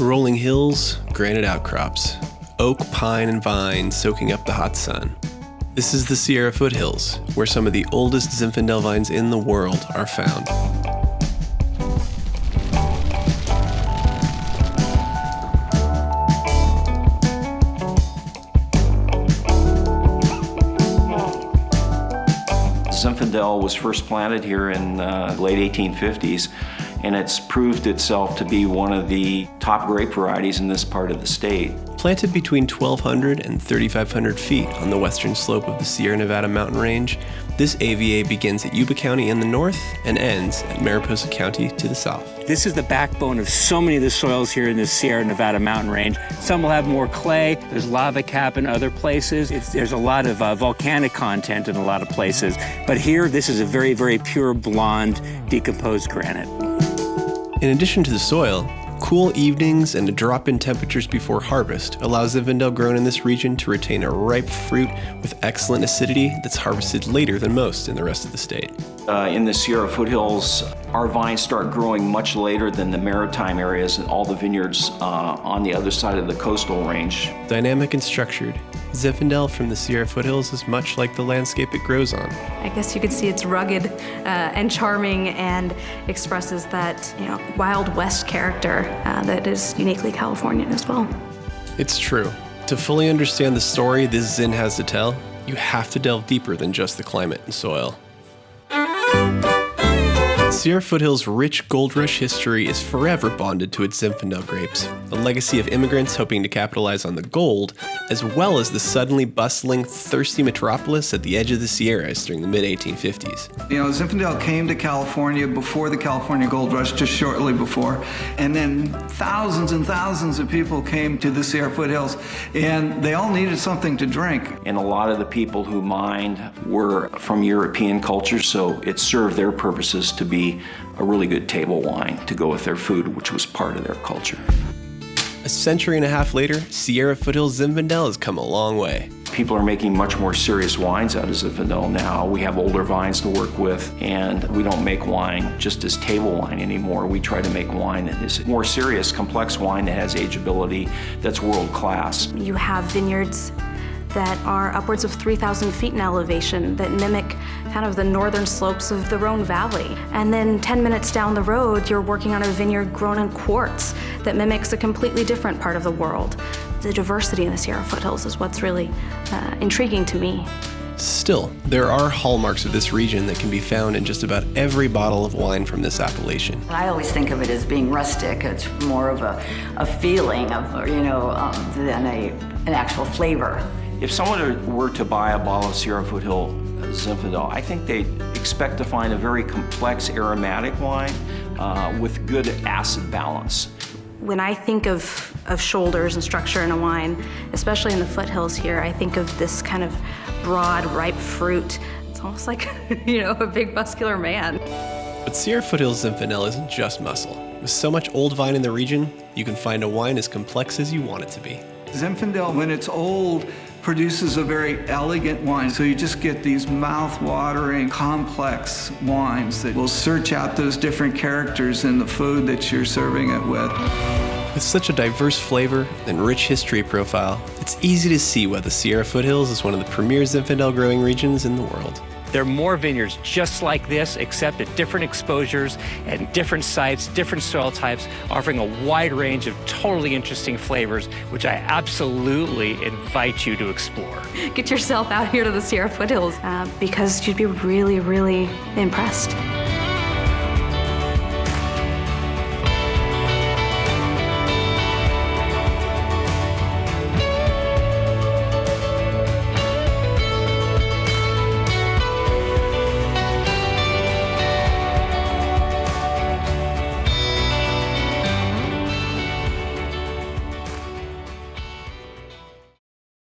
Rolling hills, granite outcrops, oak, pine, and vine soaking up the hot sun. This is the Sierra Foothills, where some of the oldest Zinfandel vines in the world are found. Zinfandel was first planted here in the late 1850s, and it's proved itself to be one of the top grape varieties in this part of the state. Planted between 1,200 and 3,500 feet on the western slope of the Sierra Nevada mountain range, this AVA begins at Yuba County in the north and ends at Mariposa County to the south. This is the backbone of so many of the soils here in the Sierra Nevada mountain range. Some will have more clay, there's lava cap in other places, there's a lot of volcanic content in a lot of places, but here this is a very, very pure blonde decomposed granite. In addition to the soil, cool evenings and a drop in temperatures before harvest allow Zinfandel grown in this region to retain a ripe fruit with excellent acidity that's harvested later than most in the rest of the state. In the Sierra Foothills, our vines start growing much later than the maritime areas and all the vineyards on the other side of the coastal range. Dynamic and structured, Zinfandel from the Sierra Foothills is much like the landscape it grows on. I guess you could see it's rugged and charming and expresses that, Wild West character that is uniquely Californian as well. It's true. To fully understand the story this Zin has to tell, you have to delve deeper than just the climate and soil. Sierra Foothills' rich gold rush history is forever bonded to its Zinfandel grapes, a legacy of immigrants hoping to capitalize on the gold, as well as the suddenly bustling, thirsty metropolis at the edge of the Sierras during the mid-1850s. Zinfandel came to California before the California Gold Rush, just shortly before, and then thousands and thousands of people came to the Sierra Foothills, and they all needed something to drink. And a lot of the people who mined were from European cultures, so it served their purposes to be a really good table wine to go with their food, which was part of their culture. A century and a half later, Sierra Foothills Zinfandel has come a long way. People are making much more serious wines out of Zinfandel now. We have older vines to work with, and we don't make wine just as table wine anymore. We try to make wine that is more serious, complex wine that has ageability, that's world class. You have vineyards that are upwards of 3,000 feet in elevation that mimic kind of the northern slopes of the Rhone Valley. And then 10 minutes down the road, you're working on a vineyard grown in quartz that mimics a completely different part of the world. The diversity in the Sierra Foothills is what's really intriguing to me. Still, there are hallmarks of this region that can be found in just about every bottle of wine from this appellation. I always think of it as being rustic. It's more of a feeling of, than an actual flavor. If someone were to buy a bottle of Sierra Foothill Zinfandel, I think they'd expect to find a very complex aromatic wine with good acid balance. When I think of shoulders and structure in a wine, especially in the foothills here, I think of this kind of broad, ripe fruit. It's almost like, a big muscular man. But Sierra Foothills Zinfandel isn't just muscle. With so much old vine in the region, you can find a wine as complex as you want it to be. Zinfandel, when it's old, produces a very elegant wine. So you just get these mouth-watering, complex wines that will search out those different characters in the food that you're serving it with. With such a diverse flavor and rich history profile, it's easy to see why the Sierra Foothills is one of the premier Zinfandel growing regions in the world. There are more vineyards just like this, except at different exposures and different sites, different soil types, offering a wide range of totally interesting flavors, which I absolutely invite you to explore. Get yourself out here to the Sierra Foothills because you'd be really, really impressed.